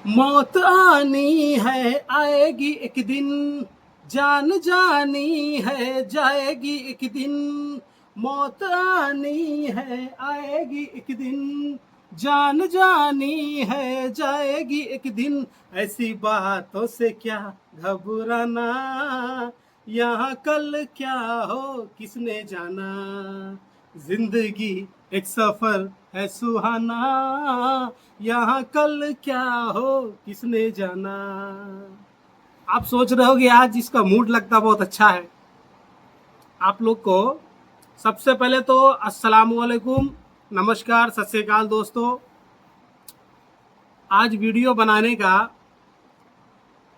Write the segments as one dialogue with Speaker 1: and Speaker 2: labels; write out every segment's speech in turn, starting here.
Speaker 1: मौत आनी है आएगी एक दिन, जान जानी है जाएगी एक दिन। मौत आनी है आएगी एक दिन, जान जानी है जाएगी एक दिन। ऐसी बातों से क्या घबराना, यहाँ कल क्या हो किसने जाना। जिंदगी एक सफर है सुहाना, यहाँ कल क्या हो किसने जाना। आप सोच रहे होगे आज इसका मूड लगता बहुत अच्छा है। आप लोग को सबसे पहले तो अस्सलाम वालेकुम, नमस्कार, सत श्री अकाल दोस्तों। आज वीडियो बनाने का,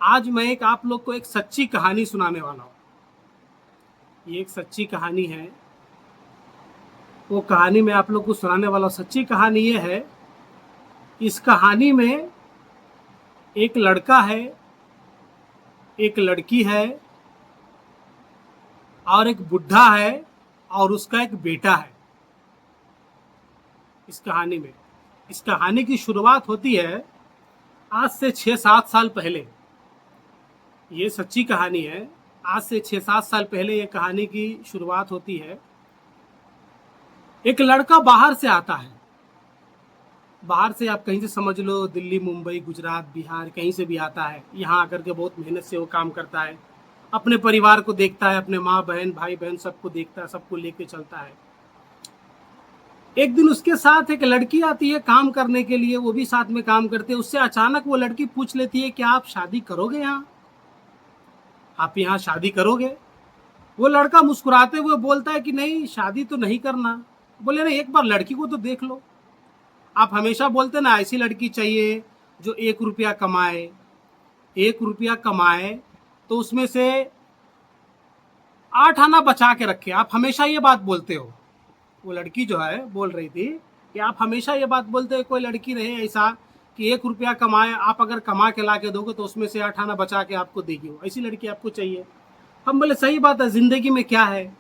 Speaker 1: आज मैं आप लोग को एक सच्ची कहानी सुनाने वाला हूँ। ये एक सच्ची कहानी है, वो कहानी मैं आप लोग को सुनाने वाला हूँ। सच्ची कहानी ये है, इस कहानी में एक लड़का है, एक लड़की है और एक बुढ़ा है और उसका एक बेटा है। इस कहानी में, इस कहानी की शुरुआत होती है आज से 6-7 साल पहले। ये सच्ची कहानी है। आज से 6-7 साल पहले ये कहानी की शुरुआत होती है। एक लड़का बाहर से आता है, बाहर से आप कहीं से समझ लो, दिल्ली, मुंबई, गुजरात, बिहार, कहीं से भी आता है। यहाँ आकर के बहुत मेहनत से वो काम करता है, अपने परिवार को देखता है, अपने माँ बहन भाई बहन सबको देखता है, सबको लेके चलता है। एक दिन उसके साथ एक लड़की आती है काम करने के लिए, वो भी साथ में काम करते हैं। उससे अचानक वो लड़की पूछ लेती है, क्या आप शादी करोगे, यहाँ आप यहाँ शादी करोगे? वो लड़का मुस्कुराते हुए बोलता है कि नहीं, शादी तो नहीं करना। बोले नहीं, एक बार लड़की को तो देख लो। आप हमेशा बोलते ना ऐसी लड़की चाहिए जो 1 रुपया कमाए, 1 रुपया कमाए तो उसमें से 8 आना बचा के रखे। आप हमेशा ये बात बोलते हो। वो लड़की जो है बोल रही थी कि आप हमेशा ये बात बोलते हो, कोई लड़की रहे ऐसा कि 1 रुपया कमाए, आप अगर कमा के ला के दोगे तो उसमें से 8 आना बचा के आपको देगी, वो ऐसी लड़की आपको चाहिए। हम बोले सही बात है, जिंदगी में क्या है,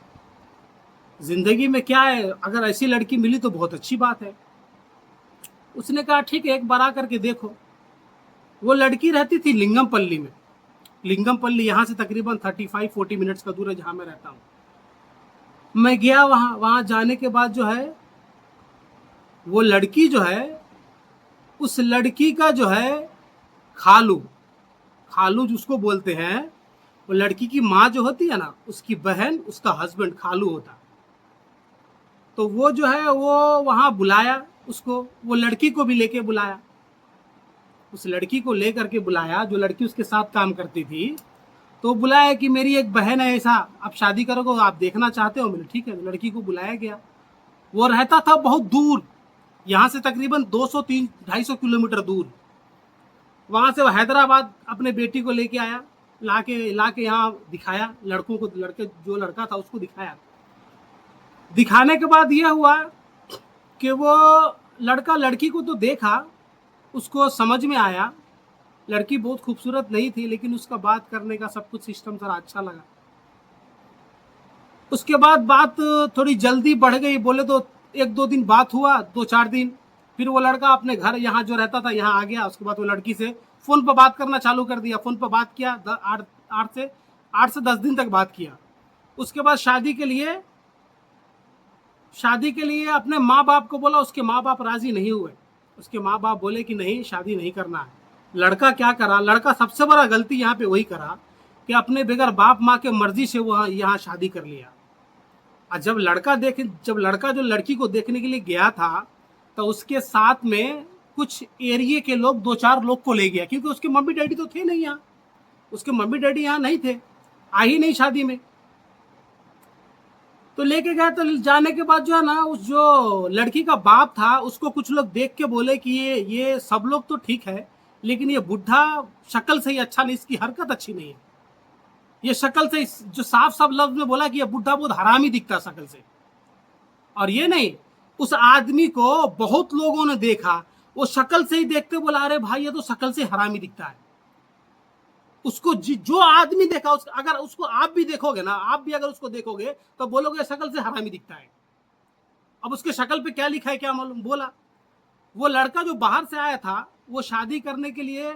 Speaker 1: जिंदगी में क्या है, अगर ऐसी लड़की मिली तो बहुत अच्छी बात है। उसने कहा ठीक है, एक बार आ करके देखो। वो लड़की रहती थी लिंगमपल्ली में। लिंगमपल्ली यहाँ से तकरीबन 35-40 मिनट्स का दूर है जहाँ मैं रहता हूँ। मैं गया वहाँ। वहाँ जाने के बाद जो है, वो लड़की जो है, उस लड़की का जो है खालू, खालू जिसको बोलते हैं, वो लड़की की माँ जो होती है ना, उसकी बहन, उसका हस्बैंड खालू होता। तो वो जो है वो वहाँ बुलाया उसको, वो लड़की को भी लेके बुलाया। उस लड़की को लेकर के बुलाया, जो लड़की उसके साथ काम करती थी। तो बुलाया कि मेरी एक बहन है, ऐसा आप शादी करोगे, आप देखना चाहते हो? मैंने ठीक है। लड़की को बुलाया गया। वो रहता था बहुत दूर, यहाँ से तकरीबन 200-250 किलोमीटर दूर। वहां से वो हैदराबाद अपने बेटी को लेके आया, लाके यहाँ दिखाया लड़कों को। लड़के जो लड़का था उसको दिखाया। दिखाने के बाद यह हुआ कि वो लड़का लड़की को तो देखा, उसको समझ में आया। लड़की बहुत खूबसूरत नहीं थी, लेकिन उसका बात करने का सब कुछ सिस्टम सारा अच्छा लगा। उसके बाद बात थोड़ी जल्दी बढ़ गई। बोले तो 1-2 दिन बात हुआ, 2-4 दिन। फिर वो लड़का अपने घर यहाँ जो रहता था यहाँ आ गया। उसके बाद वो लड़की से फोन पर बात करना चालू कर दिया। फोन पर बात किया, 8 से 10 दिन तक बात किया। उसके बाद शादी के लिए अपने माँ बाप को बोला। उसके माँ बाप राजी नहीं हुए। उसके माँ बाप बोले कि नहीं, शादी नहीं करना है। लड़का क्या करा, लड़का सबसे बड़ा गलती यहाँ पे वही करा कि अपने बगैर बाप माँ के मर्जी से वो यहाँ शादी कर लिया। और जब लड़का जो लड़की को देखने के लिए गया था, तो उसके साथ में कुछ एरिया के लोग, 2-4 लोग को ले गया, क्योंकि उसके मम्मी डैडी तो थे नहीं यहाँ। उसके मम्मी डैडी यहाँ नहीं थे, आ ही नहीं शादी में। तो लेके गया। तो जाने के बाद जो है ना, उस जो लड़की का बाप था उसको कुछ लोग देख के बोले कि ये सब लोग तो ठीक है, लेकिन ये बुढ़ा शक्ल से ही अच्छा नहीं, इसकी हरकत अच्छी नहीं है। ये शक्ल से, जो साफ साफ लफ्ज में बोला कि ये बुढ़ा बहुत हरामी दिखता शक्ल से। और ये नहीं, उस आदमी को बहुत लोगों ने देखा, वो शक्ल से ही देखते बोला, अरे भाई ये तो शक्ल से हरामी दिखता है। उसको जो आदमी देखा, अगर उसको आप भी देखोगे ना, आप भी अगर उसको देखोगे तो बोलोगे शक्ल से हरामी दिखता है। अब उसके शक्ल पे क्या लिखा है क्या मालूम, बोला वो लड़का जो बाहर से आया था वो शादी करने के लिए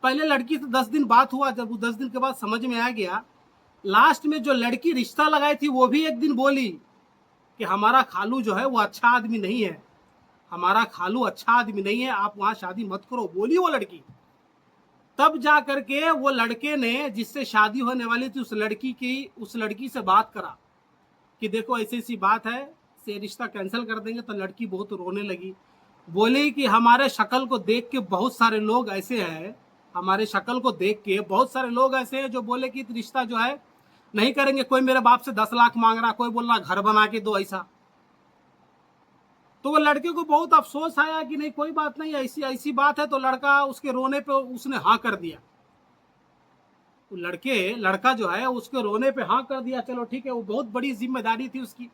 Speaker 1: पहले लड़की से 10 दिन बात हुआ, जब वो 10 दिन के बाद समझ में आ गया, लास्ट में जो लड़की रिश्ता लगाई थी वो भी एक दिन बोली कि हमारा खालू जो है वो अच्छा आदमी नहीं है, हमारा खालू अच्छा आदमी नहीं है, आप वहां शादी मत करो, बोली वो लड़की। तब जा करके वो लड़के ने जिससे शादी होने वाली थी उस लड़की से बात करा कि देखो ऐसी ऐसी बात है, से रिश्ता कैंसिल कर देंगे। तो लड़की बहुत रोने लगी, बोली कि हमारे शक्ल को देख के बहुत सारे लोग ऐसे हैं, हमारे शक्ल को देख के बहुत सारे लोग ऐसे हैं जो बोले कि रिश्ता जो है नहीं करेंगे, कोई मेरे बाप से 10 लाख मांग रहा, कोई बोल रहा घर बना के दो ऐसा। तो वो लड़के को बहुत अफसोस आया कि नहीं कोई बात नहीं, ऐसी ऐसी बात है। तो लड़का उसके रोने पे उसने हाँ कर दिया, लड़का जो है उसके रोने पे हाँ कर दिया, चलो ठीक है। वो बहुत बड़ी जिम्मेदारी थी उसकी,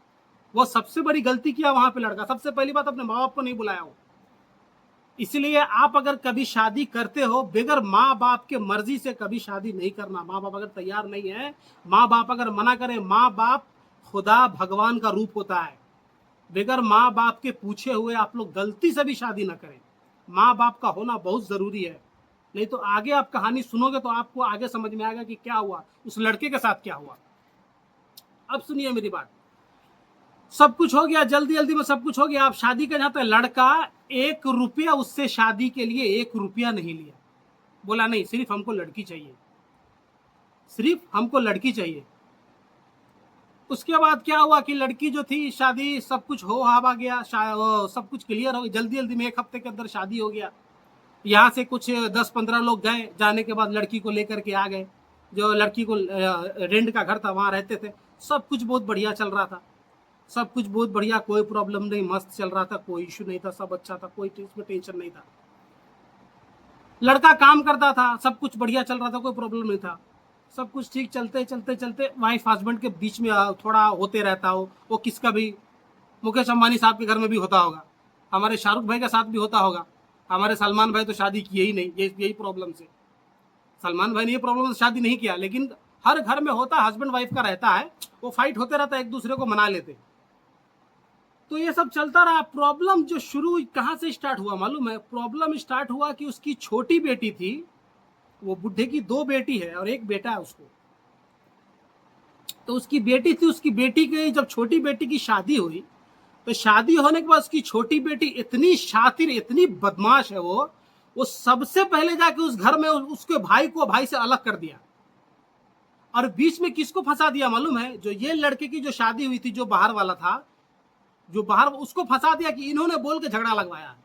Speaker 1: वो सबसे बड़ी गलती किया वहां पे लड़का। सबसे पहली बात अपने माँ बाप को नहीं बुलाया हो। इसलिए आप अगर कभी शादी करते हो बगैर माँ बाप के मर्जी से कभी शादी नहीं करना। माँ बाप अगर तैयार नहीं है, माँ बाप अगर मना करे, माँ बाप खुदा भगवान का रूप होता है, बगैर माँ बाप के पूछे हुए आप लोग गलती से भी शादी ना करें। माँ बाप का होना बहुत जरूरी है, नहीं तो आगे आप कहानी सुनोगे तो आपको आगे समझ में आएगा कि क्या हुआ, उस लड़के के साथ क्या हुआ। अब सुनिए मेरी बात, सब कुछ हो गया, जल्दी जल्दी में सब कुछ हो गया। आप शादी कर जाते हैं, लड़का 1 रुपया उससे शादी के लिए 1 रुपया नहीं लिया, बोला नहीं सिर्फ हमको लड़की चाहिए, सिर्फ हमको लड़की चाहिए। उसके बाद क्या हुआ कि लड़की जो थी, शादी सब कुछ हो हवा गया, सब कुछ क्लियर हो गया, जल्दी जल्दी में 1 हफ्ते के अंदर शादी हो गया। यहाँ से कुछ 10-15 लोग गए, जाने के बाद लड़की को लेकर के आ गए, जो लड़की को रेंट का घर था वहाँ रहते थे। सब कुछ बहुत बढ़िया चल रहा था, सब कुछ बहुत बढ़िया, कोई प्रॉब्लम नहीं, मस्त चल रहा था, कोई इशू नहीं था, सब अच्छा था, कोई इसमें टेंशन नहीं था। लड़का काम करता था, सब कुछ बढ़िया चल रहा था, कोई प्रॉब्लम नहीं था, सब कुछ ठीक चलते चलते चलते वाइफ हस्बैंड के बीच में थोड़ा होते रहता हो। वो किसका भी, मुकेश अंबानी साहब के घर में भी होता होगा, हमारे शाहरुख भाई के साथ भी होता होगा, हमारे सलमान भाई तो शादी किए ही नहीं, यही प्रॉब्लम से सलमान भाई ने ये प्रॉब्लम से शादी नहीं किया। लेकिन हर घर में होता, हस्बैंड वाइफ का रहता है, वो फाइट होते रहता है, एक दूसरे को मना लेते। तो ये सब चलता रहा। प्रॉब्लम जो शुरू कहाँ से स्टार्ट हुआ मालूम है? प्रॉब्लम स्टार्ट हुआ कि उसकी छोटी बेटी थी, वो बुढ़े की 2 बेटी है और 1 बेटा है उसको। तो उसकी बेटी थी, उसकी बेटी की जब छोटी बेटी की शादी हुई, तो शादी होने के बाद उसकी छोटी बेटी इतनी शातिर, इतनी बदमाश है, वो सबसे पहले जाके उस घर में उसके भाई से अलग कर दिया। और बीच में किसको फंसा दिया मालूम है? जो ये लड़के की जो शादी हुई थी, जो बाहर वाला था, जो बाहर, उसको फंसा दिया कि इन्होंने बोल के झगड़ा लगवाया।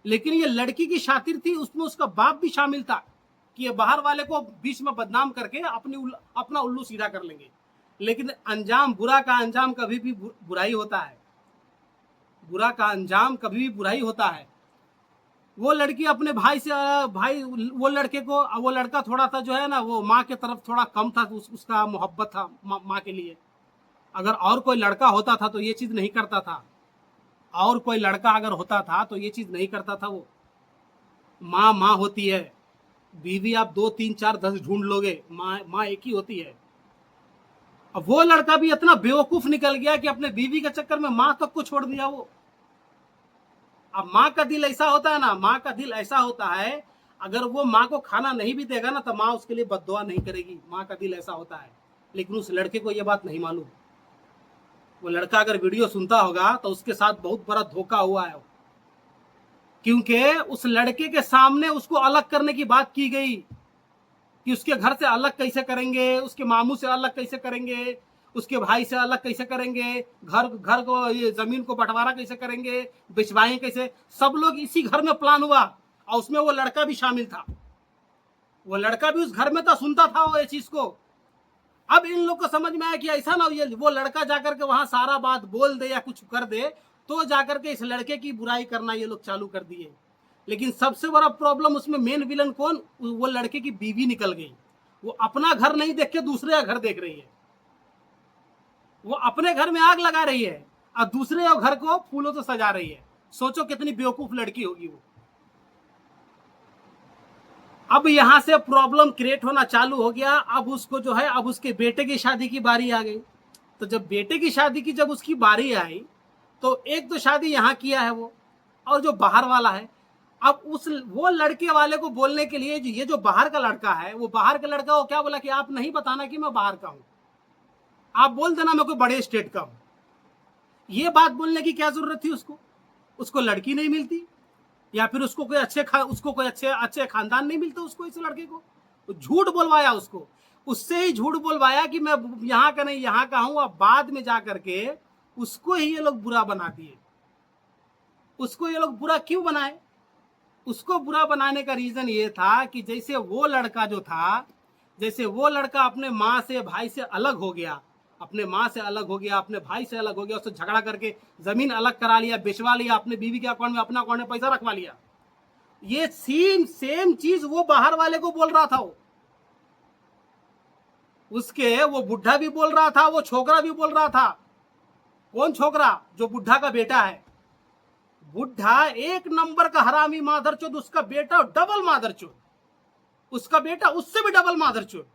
Speaker 1: लेकिन ये लड़की की शातिर थी, उसमें उसका बाप भी शामिल था कि ये बाहर वाले को बीच में बदनाम करके अपना उल्लू सीधा कर लेंगे। लेकिन अंजाम, बुरा का अंजाम कभी भी बुराई होता है, बुरा का अंजाम कभी भी बुराई होता है। वो लड़की अपने भाई वो लड़के को, वो लड़का थोड़ा सा जो है ना, वो माँ के तरफ थोड़ा कम था, उसका मोहब्बत था माँ के लिए। अगर और कोई लड़का होता था तो ये चीज नहीं करता था, और कोई लड़का अगर होता था तो ये चीज नहीं करता था। वो माँ होती है, बीवी आप 2 3 4 10 ढूंढ लोगे, माँ एक ही होती है। अब वो लड़का भी इतना बेवकूफ निकल गया कि अपने बीवी के चक्कर में माँ तक को छोड़ दिया वो। अब माँ का दिल ऐसा होता है ना, माँ का दिल ऐसा होता है, अगर वो माँ को खाना नहीं भी देगा ना तो माँ उसके लिए बद्दुआ नहीं करेगी, माँ का दिल ऐसा होता है। लेकिन उस लड़के को ये बात नहीं मालूम। वो लड़का अगर वीडियो सुनता होगा तो उसके साथ बहुत बड़ा धोखा हुआ है, क्योंकि उस लड़के के सामने उसको अलग करने की बात की गई कि उसके घर से अलग कैसे करेंगे, उसके मामू से अलग कैसे करेंगे, उसके भाई से अलग कैसे करेंगे, घर को, ये जमीन को बंटवारा कैसे करेंगे, बिछवाएं कैसे, सब लोग इसी घर में प्लान हुआ। और उसमें वो लड़का भी शामिल था, वो लड़का भी उस घर में था, सुनता था वो ये चीज को। अब इन लोग को समझ में आया कि ऐसा ना वो लड़का जाकर के वहां सारा बात बोल दे या कुछ कर दे, तो जाकर के इस लड़के की बुराई करना ये लोग चालू कर दिए। लेकिन सबसे बड़ा प्रॉब्लम उसमें मेन विलन कौन? वो लड़के की बीवी निकल गई। वो अपना घर नहीं देख के दूसरे का घर देख रही है, वो अपने घर में आग लगा रही है और दूसरे घर को फूलों से सजा रही है। सोचो कितनी बेवकूफ लड़की होगी वो। अब यहां से प्रॉब्लम क्रिएट होना चालू हो गया। अब उसको जो है, अब उसके बेटे की शादी की बारी आ गई। तो जब बेटे की शादी की जब उसकी बारी आई, तो एक तो शादी यहां किया है वो, और जो बाहर वाला है, अब उस वो लड़के वाले को बोलने के लिए ये जो बाहर का लड़का है, वो बाहर का लड़का वो क्या बोला कि आप नहीं बताना कि मैं बाहर का हूं, आप बोल देना मैं कोई बड़े स्टेट का हूं। ये बात बोलने की क्या जरूरत थी उसको? उसको लड़की नहीं मिलती, या फिर उसको कोई अच्छे खानदान नहीं मिलता उसको, इस लड़के को तो झूठ बोलवाया उसको, उससे ही झूठ बोलवाया कि मैं यहाँ का नहीं यहाँ का हूं। अब बाद में जा करके उसको ही ये लोग बुरा बना दिए। उसको ये लोग बुरा क्यों बनाए? उसको बुरा बनाने का रीजन ये था कि जैसे वो लड़का जो था, जैसे वो लड़का अपने माँ से भाई से अलग हो गया, अपने माँ से अलग हो गया, अपने भाई से अलग हो गया, उससे झगड़ा करके जमीन अलग करा लिया, बेचवा लिया, अपने बीवी के अकाउंट में, अपना अकाउंट में पैसा रखवा लिया। ये सेम चीज वो बाहर वाले को बोल रहा था। उसके वो बुढ़ा भी बोल रहा था, वो छोकरा भी बोल रहा था। कौन छोकरा? जो बुढ़ा का बेटा है। बुढ़ा एक नंबर का हरामी मादरचोद, उसका बेटा डबल मादरचोद, उसका बेटा उससे भी डबल मादरचोद।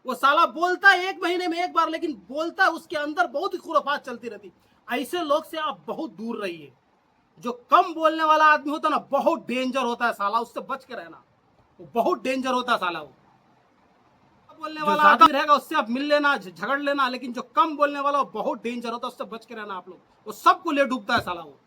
Speaker 1: वो साला बोलता है 1 महीने में 1 बार, लेकिन बोलता है उसके अंदर बहुत ही खुराफात चलती रहती। ऐसे लोग से आप बहुत दूर रहिए। जो कम बोलने वाला आदमी होता है ना, बहुत डेंजर होता है साला, उससे बच के रहना। वो बहुत डेंजर होता है साला। वो बोलने वाला आदमी रहेगा उससे आप मिल लेना, झगड़ लेना, लेकिन जो कम बोलने वाला वो बहुत डेंजर होता है, उससे बच के रहना आप लोग। वो सबको ले डूबता है साला वो।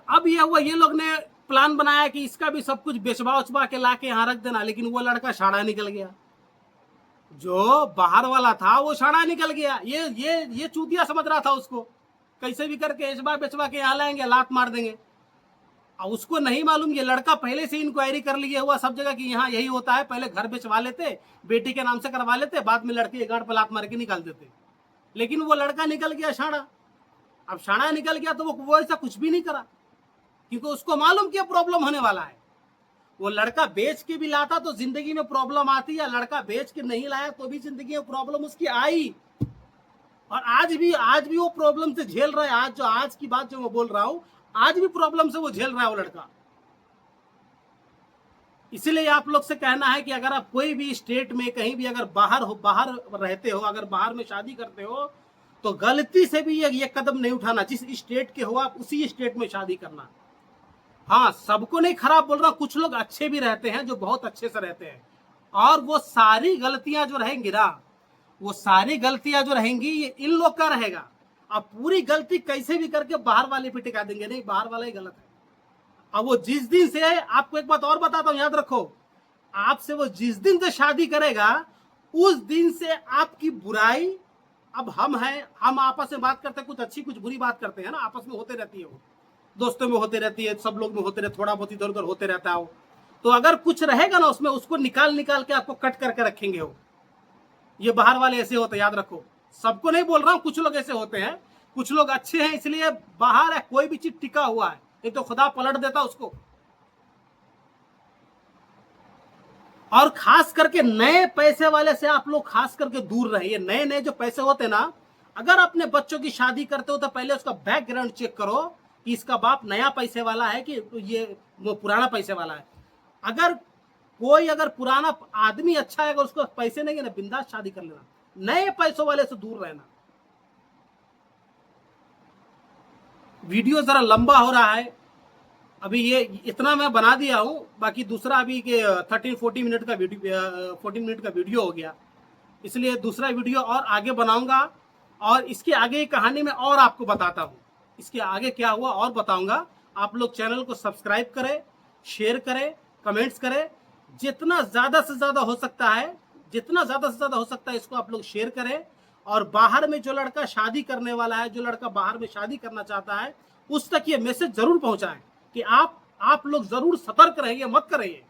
Speaker 1: अब ये हुआ, ये लोग ने प्लान बनाया कि इसका भी सब कुछ बेचवा उचवा के लाके यहाँ रख देना, लेकिन वो लड़का शाड़ा निकल गया। जो बाहर वाला था वो शाड़ा निकल गया। ये चूतिया समझ रहा था उसको, कैसे भी करके बेचवा बेचवा के यहाँ लाएंगे, लात मार देंगे। अब उसको नहीं मालूम ये लड़का पहले से इंक्वायरी कर लिया हुआ सब जगह कि यहाँ यही होता है। पहले घर बेचवा लेते, बेटी के नाम से करवा लेते, बाद में लड़के के गांड पर लात मार के निकाल देते। लेकिन वो लड़का निकल गया शाड़ा। अब शाड़ा निकल गया तो वो ऐसा कुछ भी नहीं करा, क्योंकि उसको मालूम क्या प्रॉब्लम होने वाला है। वो लड़का बेच के भी लाता तो जिंदगी में प्रॉब्लम आती है, लड़का बेच के नहीं लाया तो भी जिंदगी में प्रॉब्लम उसकी आई। और आज भी वो प्रॉब्लम से झेल रहा है। आज की बात जो मैं बोल रहा हूं, आज भी प्रॉब्लम से वो झेल रहा है वो लड़का। इसीलिए आप लोग से कहना है कि अगर आप कोई भी स्टेट में कहीं भी अगर बाहर रहते हो, अगर बाहर में शादी करते हो, तो गलती से भी ये कदम नहीं उठाना। जिस स्टेट के हो आप उसी स्टेट में शादी करना। हाँ, सबको नहीं खराब बोल रहा, कुछ लोग अच्छे भी रहते हैं जो बहुत अच्छे से रहते हैं, और वो सारी गलतियां जो रहेंगी ना, वो सारी गलतियां जो रहेंगी ये इन लोग का रहेगा। अब पूरी गलती कैसे भी करके बाहर वाले पे टिका देंगे, नहीं बाहर वाला ही गलत है। अब वो जिस दिन से, आपको एक बात और बताता हूं, याद रखो, आपसे वो जिस दिन से शादी करेगा उस दिन से आपकी बुराई, अब हम आपस में बात करते हैं, कुछ अच्छी कुछ बुरी बात करते हैं ना, आपस में होते रहती है, वो दोस्तों में होते रहती है, सब लोग में होते रहते, थोड़ा बहुत इधर उधर होते रहता है वो। तो अगर कुछ रहेगा ना उसमें, उसको निकाल के आपको कट करके रखेंगे वो। ये बाहर वाले ऐसे होते हैं, याद रखो। सबको नहीं बोल रहा हूं, कुछ लोग ऐसे होते हैं, कुछ लोग अच्छे हैं, इसलिए बाहर है कोई भी चीज टिका हुआ है, नहीं तो खुदा पलट देता उसको। और खास करके नए पैसे वाले से आप लोग खास करके दूर रहिए। नए जो पैसे होते ना, अगर अपने बच्चों की शादी करते हो तो पहले उसका बैकग्राउंड चेक करो कि इसका बाप नया पैसे वाला है कि ये वो पुराना पैसे वाला है। अगर पुराना आदमी अच्छा है, अगर उसको पैसे नहीं है ना, बिंदास शादी कर लेना। नए पैसों वाले से दूर रहना। वीडियो जरा लंबा हो रहा है, अभी ये इतना मैं बना दिया हूं, बाकी दूसरा अभी के 13-14 मिनट का वीडियो 14 मिनट का वीडियो हो गया, इसलिए दूसरा वीडियो और आगे बनाऊंगा, और इसके आगे की कहानी में और आपको बताता हूं, इसके आगे क्या हुआ और बताऊंगा। आप लोग चैनल को सब्सक्राइब करें, शेयर करें, कमेंट्स करें, जितना ज्यादा से ज्यादा हो सकता है, जितना ज्यादा से ज्यादा हो सकता है इसको आप लोग शेयर करें। और बाहर में जो लड़का शादी करने वाला है, जो लड़का बाहर में शादी करना चाहता है, उस तक ये मैसेज जरूर पहुंचाएं कि आप लोग जरूर सतर्क रहिए, मत करिए।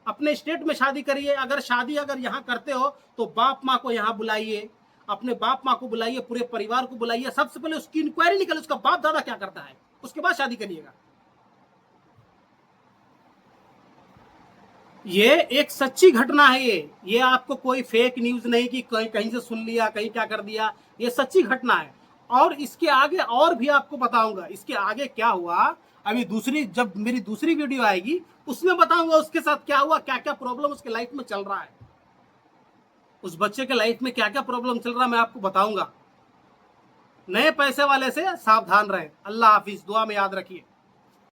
Speaker 1: अपने स्टेट में शादी करिए। अगर यहाँ करते हो तो बाप माँ को यहाँ बुलाइए, अपने बाप माँ को बुलाइए, पूरे परिवार को बुलाइए। सबसे पहले उसकी इंक्वायरी निकले, उसका बाप दादा क्या करता है, उसके बाद शादी करिएगा। ये एक सच्ची घटना है। ये आपको कोई फेक न्यूज नहीं कि कहीं से सुन लिया, कहीं क्या कर दिया, ये सच्ची घटना है। और इसके आगे और भी आपको बताऊंगा, इसके आगे क्या हुआ। अभी जब मेरी दूसरी वीडियो आएगी उसमें बताऊंगा उसके साथ क्या हुआ, क्या क्या प्रॉब्लम उसके लाइफ में चल रहा है, उस बच्चे के लाइफ में क्या क्या प्रॉब्लम चल रहा है, मैं आपको बताऊंगा। नए पैसे वाले से सावधान रहें। अल्लाह हाफिज, दुआ में याद रखिए।